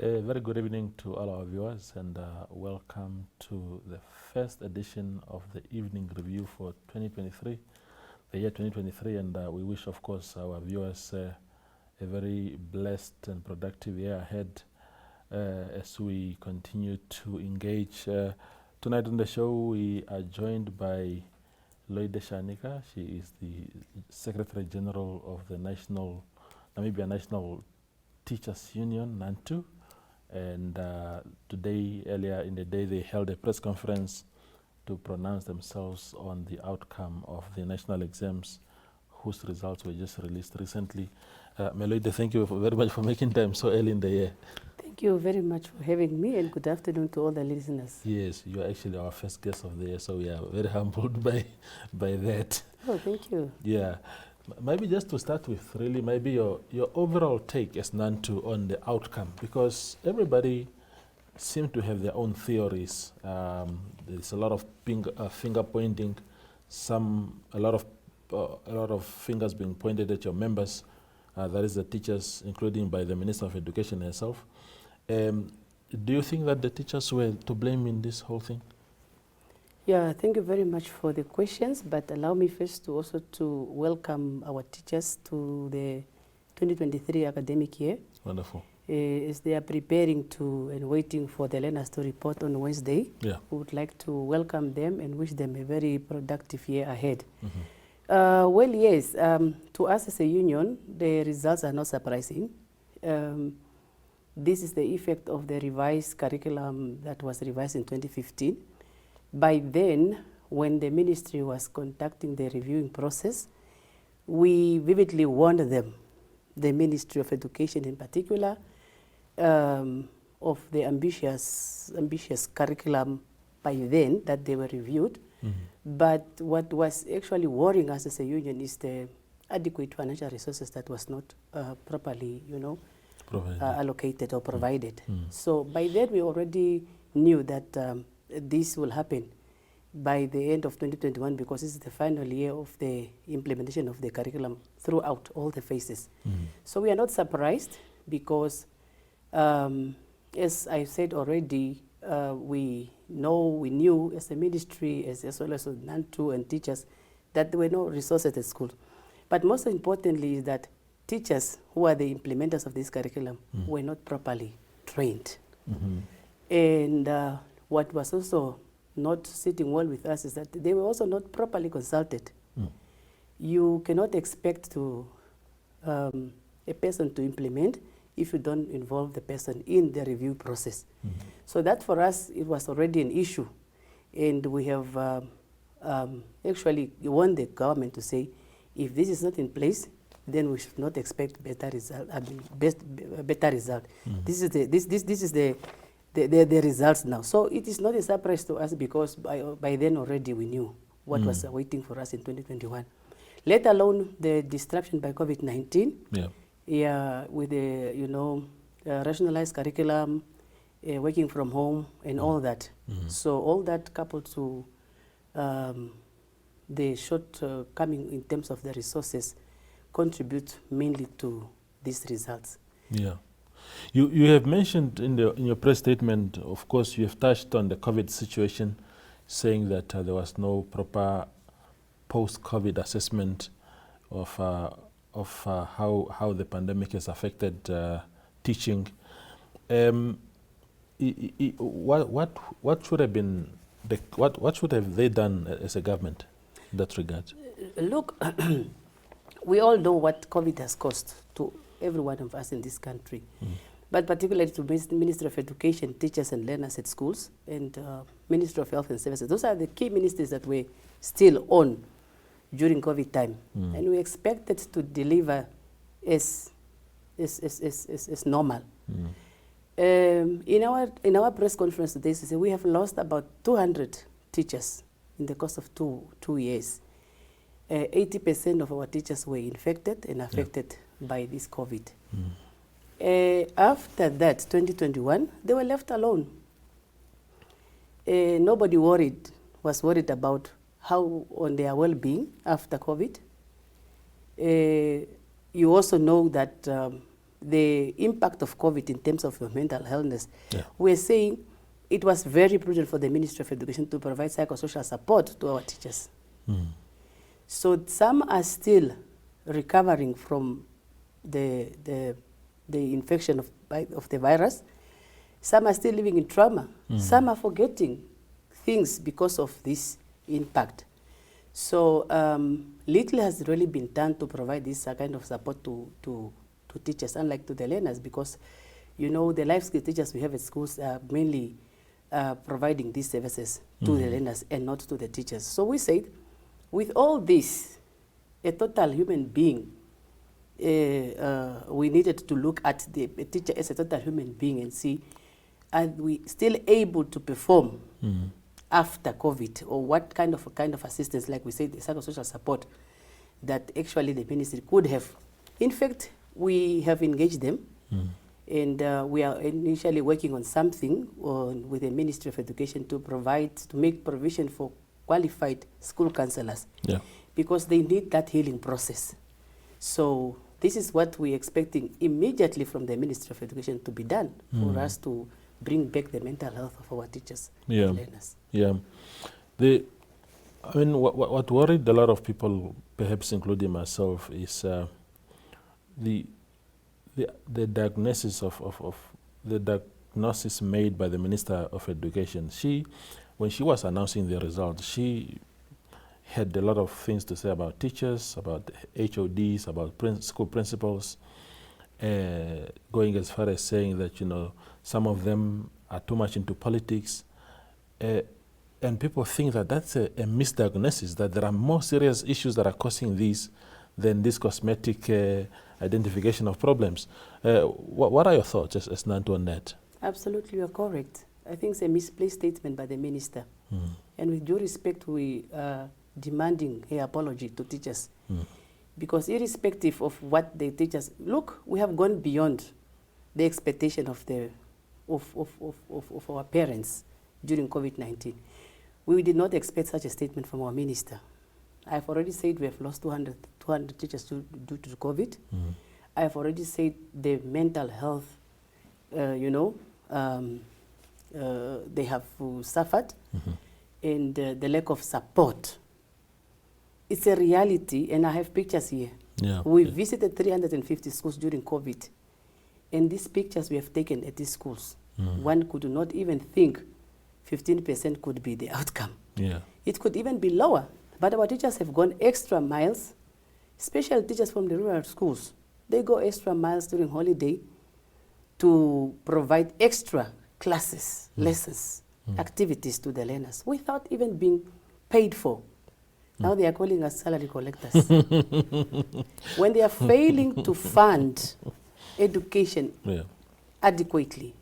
A very good evening to all our viewers and welcome to the first edition of the evening review for 2023, the year 2023, and we wish, of course, our viewers a very blessed and productive year ahead as we continue to engage. Tonight on the show we are joined by Loide Shaanika. She is the Secretary General of the Namibian National Teachers Union, NANTU. And today, earlier in the day, they held a press conference to pronounce themselves on the outcome of the national exams, whose results were just released recently. Loide, thank you very much for making time so early in the year. Thank you very much for having me, and good afternoon to all the listeners. Yes, you are actually our first guest of the year, so we are very humbled by that. Oh, thank you. Yeah. Maybe just to start with, really, maybe your overall take as NANTU on the outcome, because everybody seems to have their own theories. There's a lot of finger pointing, a lot of fingers being pointed at your members, that is the teachers, including by the Minister of Education herself. Do you think that the teachers were to blame in this whole thing? Yeah, thank you very much for the questions, but allow me first to also welcome our teachers to the 2023 academic year. Wonderful. As they are preparing and waiting for the learners to report on Wednesday, yeah. We would like to welcome them and wish them a very productive year ahead. Mm-hmm. Well, yes, to us as a union, the results are not surprising. This is the effect of the revised curriculum that was revised in 2015. By then, when the ministry was conducting the reviewing process, we vividly warned them, the Ministry of Education in particular, of the ambitious curriculum by then that they were reviewed. Mm-hmm. But what was actually worrying us as a union is the adequate financial resources that was not properly, allocated or provided. Mm-hmm. So by then we already knew that this will happen by the end of 2021, because this is the final year of the implementation of the curriculum throughout all the phases. Mm-hmm. So we are not surprised because, as I said already, we knew as a ministry, as well as NANTU and teachers, that there were no resources at school. But most importantly is that teachers who are the implementers of this curriculum were not properly trained. Mm-hmm. And what was also not sitting well with us is that they were also not properly consulted. Mm. You cannot expect a person to implement if you don't involve the person in the review process. Mm-hmm. So that for us, it was already an issue. And we have actually warned the government to say, if this is not in place, then we should not expect better result. Better result. Mm-hmm. This is the results now. So it is not a surprise to us because by then already we knew what was waiting for us in 2021. Let alone the disruption by COVID-19. Yeah. Yeah, with the rationalized curriculum, working from home, and all that. Mm-hmm. So all that coupled to the shortcoming in terms of the resources contribute mainly to these results. Yeah. You have mentioned in your press statement, of course, you have touched on the COVID situation, saying that there was no proper post-COVID assessment of how the pandemic has affected teaching. What should have been what should have they done as a government in that regard? Look, we all know what COVID has cost to every one of us in this country, but particularly to the Ministry of Education, teachers and learners at schools, and Ministry of Health and Services. Those are the key ministries that were still on during COVID time, and we expected to deliver as normal. In our press conference today, we say we have lost about 200 teachers in the course of two years. 80% of our teachers were infected and affected by this COVID. After that, 2021, they were left alone. Nobody was worried about how on their well-being after COVID. You also know that the impact of COVID in terms of your mental illness, Yeah. we're saying it was very prudent for the Ministry of Education to provide psychosocial support to our teachers. So some are still recovering from the infection of the virus. Some are still living in trauma. Some are forgetting things because of this impact. So little has really been done to provide this kind of support to teachers, unlike to the learners, because you know the life skill teachers we have at schools are mainly providing these services to the learners and not to the teachers. So we said, with all this, a total human being, we needed to look at the teacher as a total human being and see, are we still able to perform after COVID, or what kind of assistance, like we said, the psychosocial support that actually the ministry could have. In fact, we have engaged them, and we are initially working on something with the Ministry of Education to make provision for qualified school counselors, because they need that healing process. So this is what we're expecting immediately from the Ministry of Education to be done for us to bring back the mental health of our teachers and learners. Yeah. I mean, what worried a lot of people, perhaps including myself, is the diagnosis the diagnosis made by the Minister of Education. When she was announcing the results, she had a lot of things to say about teachers, about HODs, about school principals, going as far as saying that, you know, some of them are too much into politics. And people think that that's a misdiagnosis, that there are more serious issues that are causing this than this cosmetic identification of problems. What are your thoughts as NANTU on that? Absolutely, you are correct. I think it's a misplaced statement by the minister. And with due respect, we are demanding an apology to teachers. Because irrespective of what the teachers, look, we have gone beyond the expectation of our parents during COVID-19. We did not expect such a statement from our minister. I've already said we have lost 200 teachers due to COVID. I've already said the mental health, they have suffered, and the lack of support. It's a reality, and I have pictures here. We visited 350 schools during COVID, and these pictures we have taken at these schools, one could not even think 15% could be the outcome. It could even be lower, but our teachers have gone extra miles, especially teachers from the rural schools. They go extra miles during holiday to provide extra classes, lessons, activities to the learners without even being paid for. Now they are calling us salary collectors. When they are failing to fund education adequately,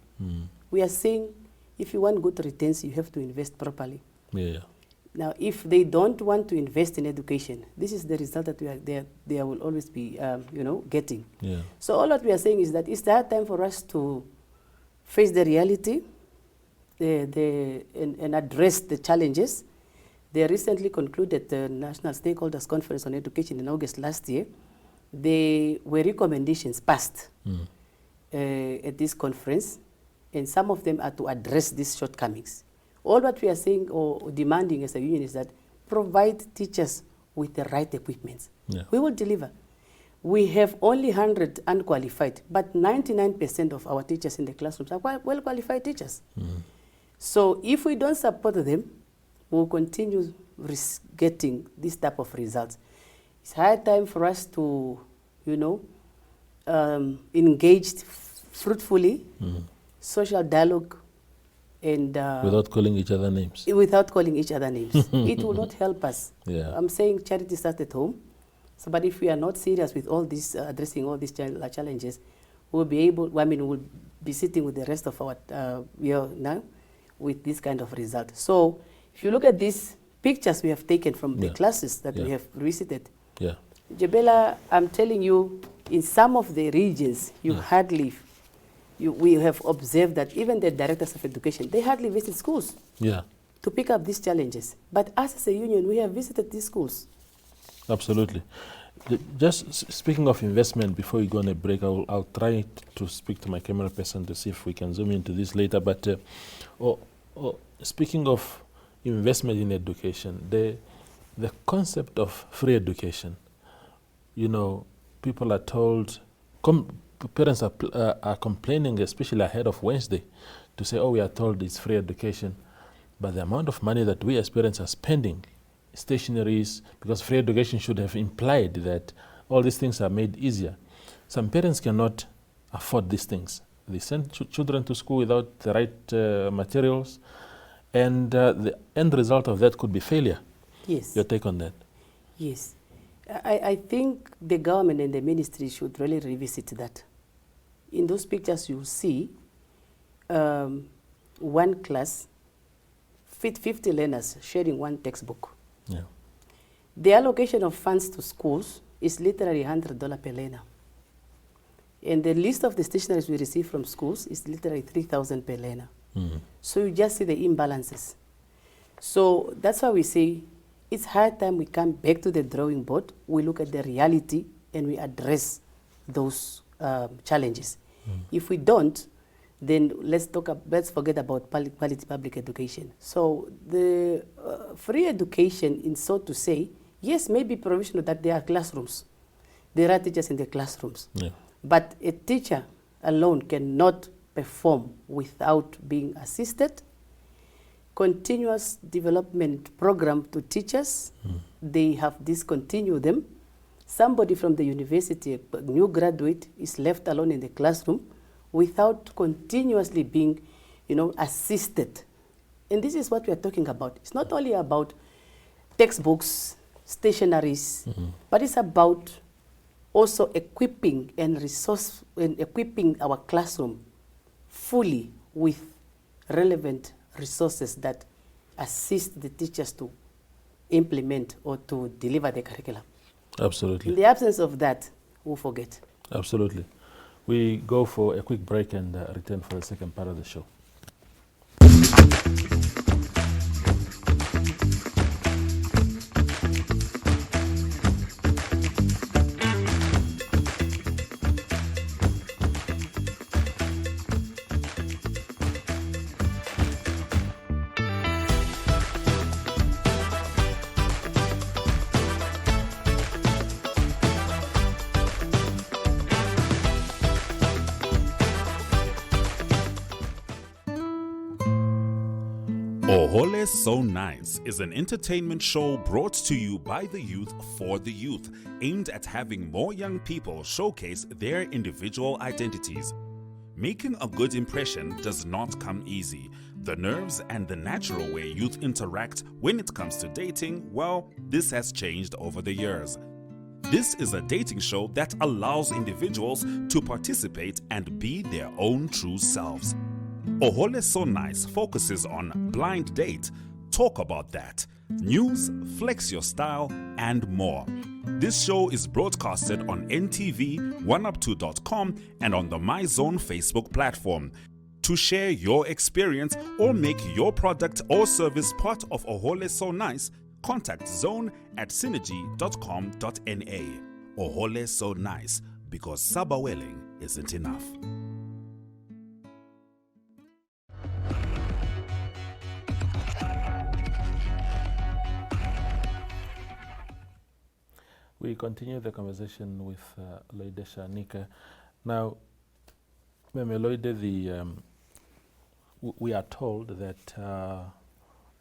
we are saying, if you want good returns, you have to invest properly. Now, if they don't want to invest in education, this is the result that they will always be, getting. So all what we are saying is that it's the time for us to face the reality and address the challenges. They recently concluded the National Stakeholders Conference on Education in August last year. There were recommendations passed at this conference, and some of them are to address these shortcomings. All what we are saying or demanding as a union is that provide teachers with the right equipment. We will deliver. We have only 100 unqualified, but 99% of our teachers in the classrooms are well-qualified teachers. So if we don't support them, we'll continue getting this type of results. It's high time for us to, engage fruitfully, social dialogue, and without calling each other names. Without calling each other names. It will not help us. I'm saying charity starts at home. So, but if we are not serious with all these, addressing all these challenges, we'll be sitting with the rest of our now with this kind of result. So, if you look at these pictures we have taken from the classes that we have visited, Jebela, I'm telling you, in some of the regions, we have observed that even the directors of education, they hardly visit schools to pick up these challenges. But us as a union, we have visited these schools. Absolutely. Just speaking of investment, before we go on a break, I'll try to speak to my camera person to see if we can zoom into this later. But speaking of investment in education, the concept of free education, you know, people are told, parents are complaining, especially ahead of Wednesday, to say, oh, we are told it's free education. But the amount of money that we as parents are spending, stationaries, because free education should have implied that all these things are made easier. Some parents cannot afford these things. They send children to school without the right materials, and the end result of that could be failure. Yes. Your take on that? Yes. I think the government and the ministry should really revisit that. In those pictures you see one class, 50 learners sharing one textbook. Yeah. The allocation of funds to schools is literally $100 per learner. And the list of the stationaries we receive from schools is literally $3,000 per learner. Mm-hmm. So you just see the imbalances. So that's why we say it's high time we come back to the drawing board, we look at the reality, and we address those challenges. If we don't, then let's forget about quality public education. So the free education, in so to say, yes, maybe provisional that there are classrooms. There are teachers in the classrooms. Yeah. But a teacher alone cannot perform without being assisted. Continuous development program to teachers, they have discontinued them. Somebody from the university, a new graduate, is left alone in the classroom without continuously being, assisted. And this is what we are talking about. It's not only about textbooks, stationaries, but it's about also equipping and equipping our classroom fully with relevant resources that assist the teachers to implement or to deliver the curriculum. Absolutely. In the absence of that, we'll forget. Absolutely. We go for a quick break and return for the second part of the show. Ohole So Nice is an entertainment show brought to you by the youth for the youth, aimed at having more young people showcase their individual identities. Making a good impression does not come easy. The nerves and the natural way youth interact when it comes to dating, well, this has changed over the years. This is a dating show that allows individuals to participate and be their own true selves. Ohole So Nice focuses on blind date, talk about that, news, flex your style, and more. This show is broadcasted on NTV, 1up2.com, and on the MyZone Facebook platform. To share your experience or make your product or service part of Ohole So Nice, contact Zone at synergy.com.na. Ohole So Nice, because sabawelling isn't enough. We continue the conversation with Loide Shaanika. Now, Meme Loide, we are told that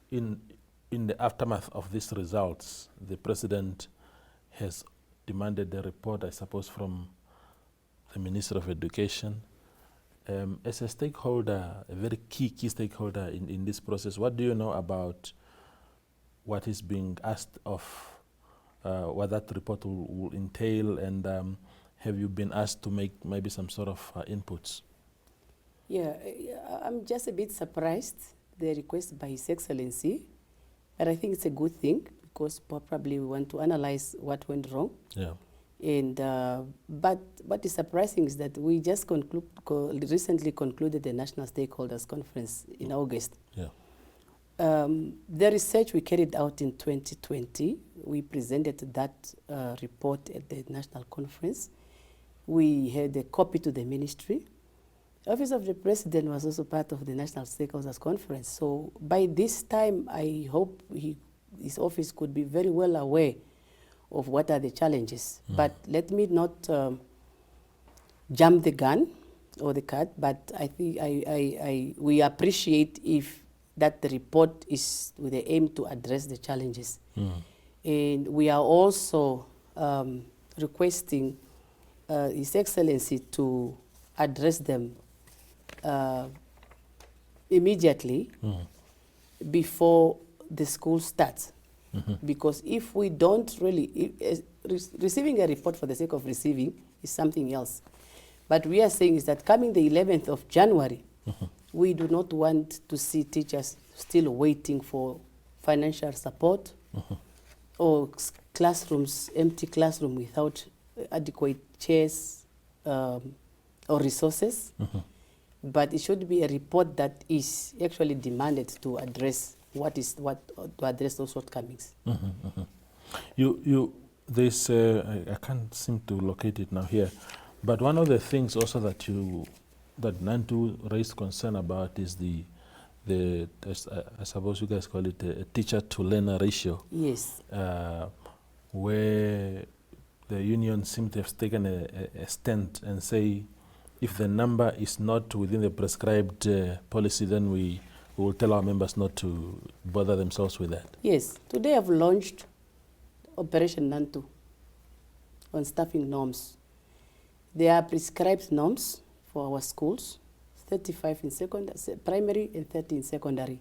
in the aftermath of these results, the president has demanded a report, I suppose, from the Minister of Education. As a stakeholder, a very key stakeholder in this process, what do you know about what is being asked of, what that report will entail, and have you been asked to make maybe some sort of inputs? Yeah, I'm just a bit surprised, the request by His Excellency, but I think it's a good thing because probably we want to analyze what went wrong. Yeah. And but what is surprising is that we just recently concluded the National Stakeholders Conference in August. Yeah. The research we carried out in 2020, we presented that report at the national conference. We had a copy to the ministry. Office of the President was also part of the National Stakeholders Conference. So by this time, I hope his office could be very well aware of what are the challenges. But let me not jump the gun or the cut, but I think we appreciate if that the report is with the aim to address the challenges. And we are also requesting His Excellency to address them immediately before the school starts. Because if we don't really, receiving a report for the sake of receiving is something else. But we are saying is that coming the 11th of January, we do not want to see teachers still waiting for financial support or classrooms, empty classroom without adequate chairs or resources. But it should be a report that is actually demanded to address to address those shortcomings. This I can't seem to locate it now here, but one of the things also that NANTU raised concern about is I suppose you guys call it a teacher to learner ratio. Yes. Where the union seems to have taken a stand and say if the number is not within the prescribed policy, then we will tell our members not to bother themselves with that. Yes. Today I've launched Operation NANTU on staffing norms. There are prescribed norms for our schools, 35 in primary and 30 in secondary.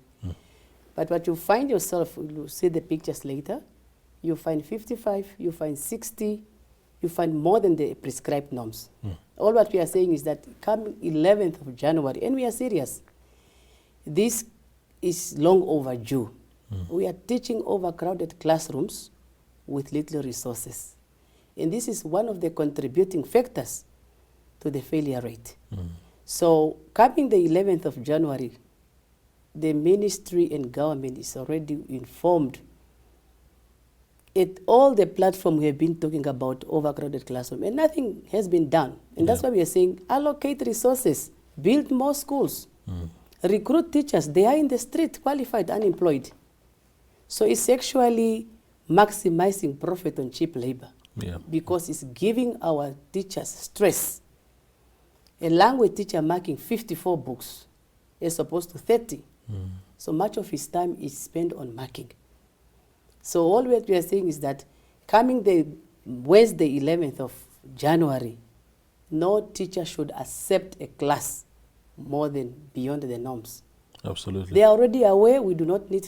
But what you find yourself, you'll see the pictures later, you find 55, you find 60, you find more than the prescribed norms. All what we are saying is that come 11th of January, and we are serious, this is long overdue. We are teaching overcrowded classrooms with little resources. And this is one of the contributing factors to the failure rate. So coming the 11th of January, the ministry and government is already informed. At all the platform we have been talking about overcrowded classroom, and nothing has been done. And that's why we are saying allocate resources, build more schools, recruit teachers. They are in the street, qualified, unemployed. So it's actually maximizing profit on cheap labor because it's giving our teachers stress. A language teacher marking 54 books as opposed to 30. So much of his time is spent on marking. So all what we are saying is that coming the Wednesday 11th of January, no teacher should accept a class more than beyond the norms. Absolutely. They are already aware. We did not need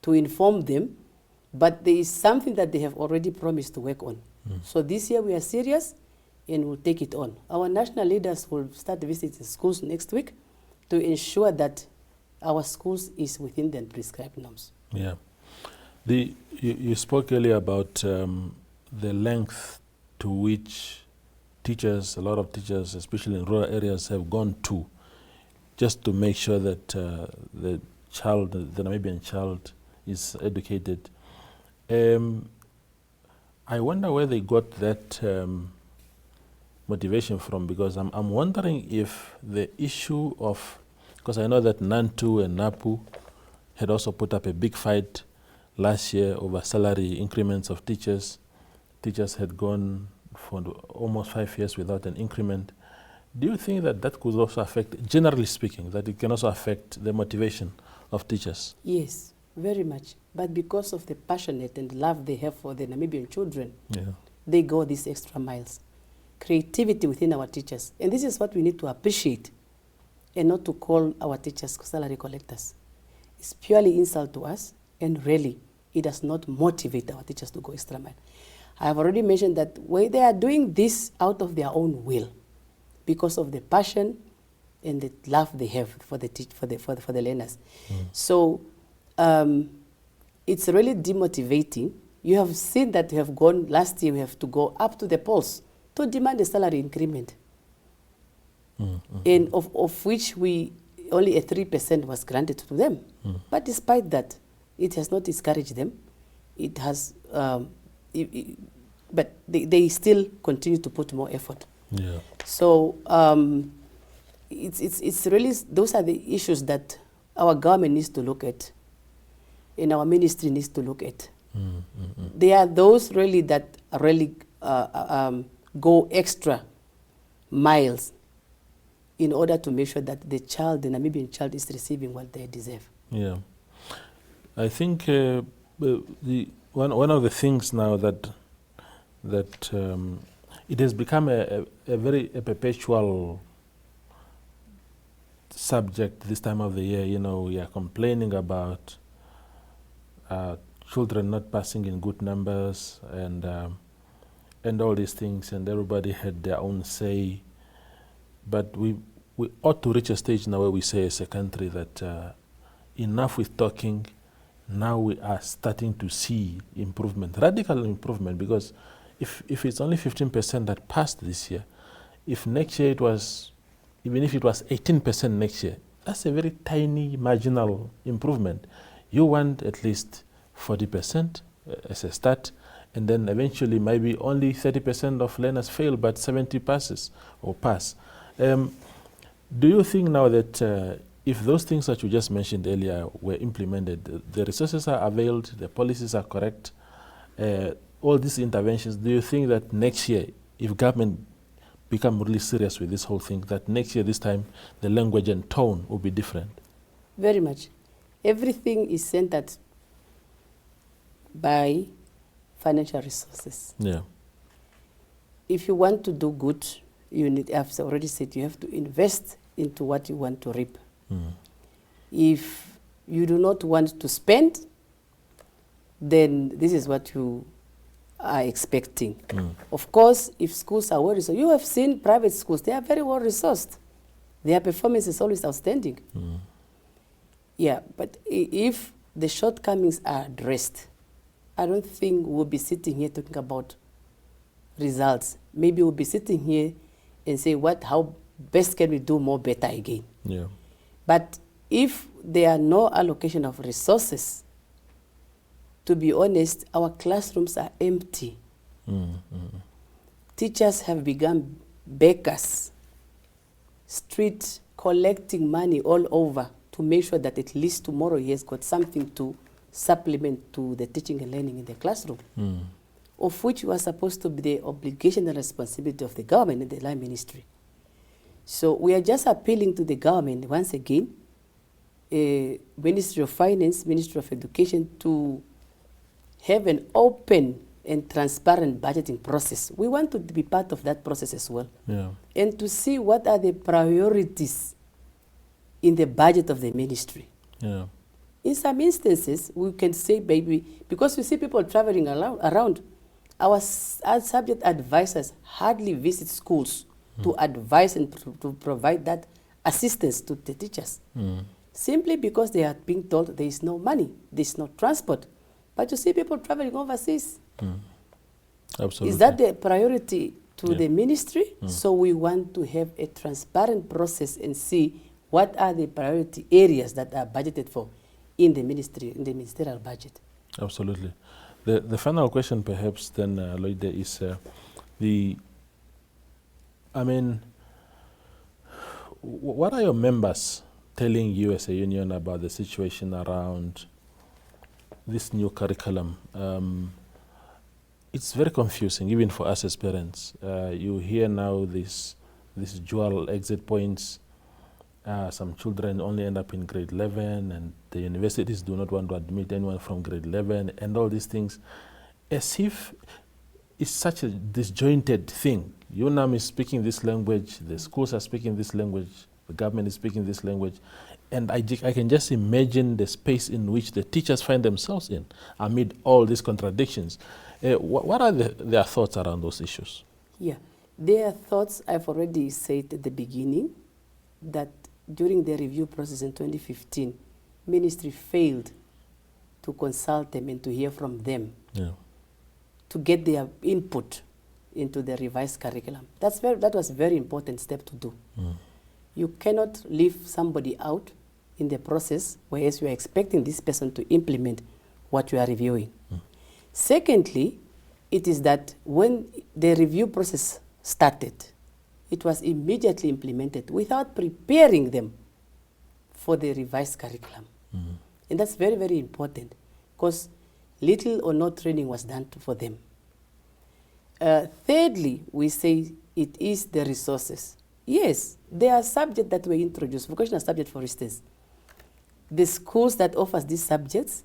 to inform them, but there is something that they have already promised to work on. So this year we are serious and we'll take it on. Our national leaders will start visiting schools next week to ensure that our schools is within the prescribed norms. Yeah. You spoke earlier about the length to which teachers, a lot of teachers, especially in rural areas, have gone to just to make sure that the Namibian child is educated. I wonder where they got that motivation from, because I'm wondering if the issue of, because I know that NANTU and NAPU had also put up a big fight last year over salary increments of teachers. Teachers had gone for almost 5 years without an increment. Do you think that that could also affect, generally speaking, that it can also affect the motivation of teachers? Yes, very much. But because of the passionate and love they have for the Namibian children, they go these extra miles. Creativity within our teachers. And this is what we need to appreciate, and not to call our teachers salary collectors. It's purely insult to us, and really, it does not motivate our teachers to go extra mile. I have already mentioned that they are doing this out of their own will, because of the passion and the love they have for the learners. So it's really demotivating. You have seen that we have gone, last year we have to go up to the polls to demand a salary increment. and of which only a 3% was granted to them. But despite that, it has not discouraged them. It has, but they still continue to put more effort. Yeah. So it's really, those are the issues that our government needs to look at, and our ministry needs to look at. They are those really that really go extra miles in order to make sure that the Namibian child, is receiving what they deserve. Yeah. I think one of the things now that it has become a perpetual subject this time of the year. You know, we are complaining about children not passing in good numbers and all these things, and everybody had their own say. But we ought to reach a stage now where we say as a country that enough with talking. Now we are starting to see improvement, radical improvement, because if it's only 15% that passed this year, if next year it was, even if it was 18% next year, that's a very tiny marginal improvement. You want at least 40% as a start, and then eventually maybe only 30% of learners fail, but 70 passes or pass. Do you think now that if those things that you just mentioned earlier were implemented, the resources are availed, the policies are correct, all these interventions, do you think that next year, if government become really serious with this whole thing, that next year, this time, the language and tone will be different? Very much. Everything is centered by financial resources. Yeah. If you want to do good, you need, I've already said, you have to invest into what you want to reap. If you do not want to spend, then this is what you are expecting. Of course, if schools are well resourced, you have seen private schools, they are very well resourced. Their performance is always outstanding. Yeah, but if the shortcomings are addressed, I don't think we'll be sitting here talking about results. Maybe we'll be sitting here and say, how best can we do more better again? Yeah. But if there are no allocation of resources, to be honest, our classrooms are empty. Teachers have become beggars, street collecting money all over to make sure that at least tomorrow he has got something to supplement to the teaching and learning in the classroom, of which was supposed to be the obligation and responsibility of the government and the line ministry. So we are just appealing to the government once again, Ministry of Finance, Ministry of Education, to have an open and transparent budgeting process. We want to be part of that process as well. Yeah. And to see what are the priorities in the budget of the ministry. Yeah. In some instances, we can say, maybe, because we see people traveling around, our subject advisors hardly visit schools to advise and to provide that assistance to the teachers. Simply because they are being told there is no money, there is no transport. But you see people traveling overseas. Absolutely. Is that the priority to the ministry? So we want to have a transparent process and see what are the priority areas that are budgeted for in the ministry, in the ministerial budget. Absolutely. The final question perhaps then, Loide, is what are your members telling you as a union about the situation around this new curriculum? It's very confusing, even for us as parents. You hear now these dual exit points. Some children only end up in grade 11, and the universities do not want to admit anyone from grade 11, and all these things, as if it's such a disjointed thing. UNAM is speaking this language, the schools are speaking this language, the government is speaking this language, and I can just imagine the space in which the teachers find themselves in amid all these contradictions. What are their thoughts around those issues? Yeah, their thoughts, I've already said at the beginning, that during the review process in 2015, ministry failed to consult them and to hear from them, to get their input into the revised curriculum. That was a very important step to do. You cannot leave somebody out in the process, whereas you are expecting this person to implement what you are reviewing. Secondly, it is that when the review process started, it was immediately implemented without preparing them for the revised curriculum. And that's very, very important, because little or no training was done for them. Thirdly, we say it is the resources. Yes, there are subjects that were introduced, vocational subject for instance. The schools that offers these subjects,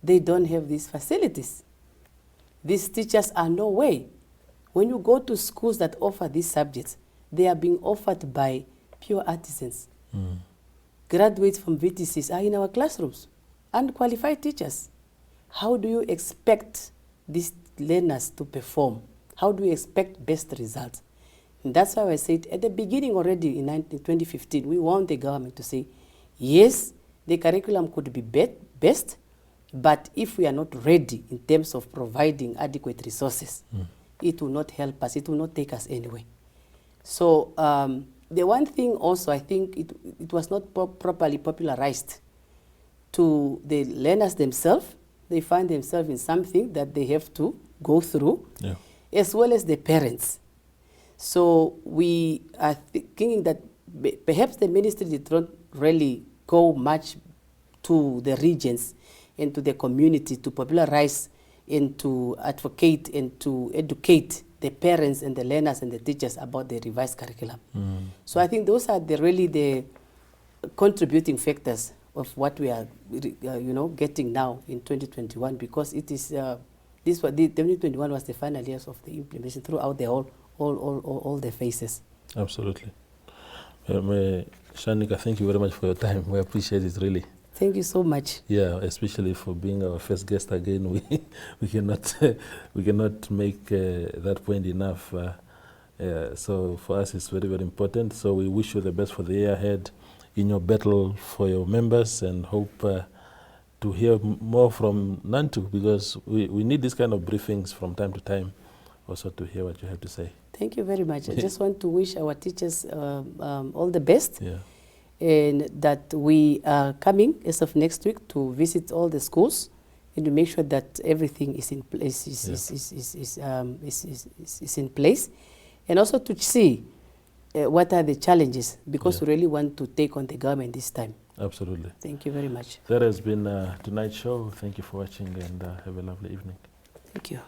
they don't have these facilities. These teachers are no way. When you go to schools that offer these subjects, they are being offered by pure artisans. Graduates from VTCs are in our classrooms, unqualified teachers. How do you expect these learners to perform? How do you expect best results? And that's why I said at the beginning already in 2015, we want the government to say, yes, the curriculum could be best, but if we are not ready in terms of providing adequate resources, it will not help us, it will not take us anywhere. So the one thing also, I think it was not properly popularized to the learners themselves. They find themselves in something that they have to go through, as well as the parents. So we are thinking that perhaps the ministry did not really go much to the regions and to the community to popularize and to advocate and to educate the parents and the learners and the teachers about the revised curriculum. So I think those are really the contributing factors of what we are, getting now in 2021, because it is the 2021 was the final years of the implementation throughout the all the phases. Absolutely. Shaanika, thank you very much for your time. We appreciate it really. Thank you so much. Yeah, especially for being our first guest again. We cannot make that point enough. So for us, it's very, very important. So we wish you the best for the year ahead in your battle for your members, and hope to hear more from NANTU, because we need this kind of briefings from time to time, also to hear what you have to say. Thank you very much. I just want to wish our teachers all the best. Yeah. And that we are coming as of next week to visit all the schools and to make sure that everything is in place, is in place, and also to see what are the challenges, because we really want to take on the government this time. Absolutely. Thank you very much. That has been tonight's show. Thank you for watching, and have a lovely evening. Thank you.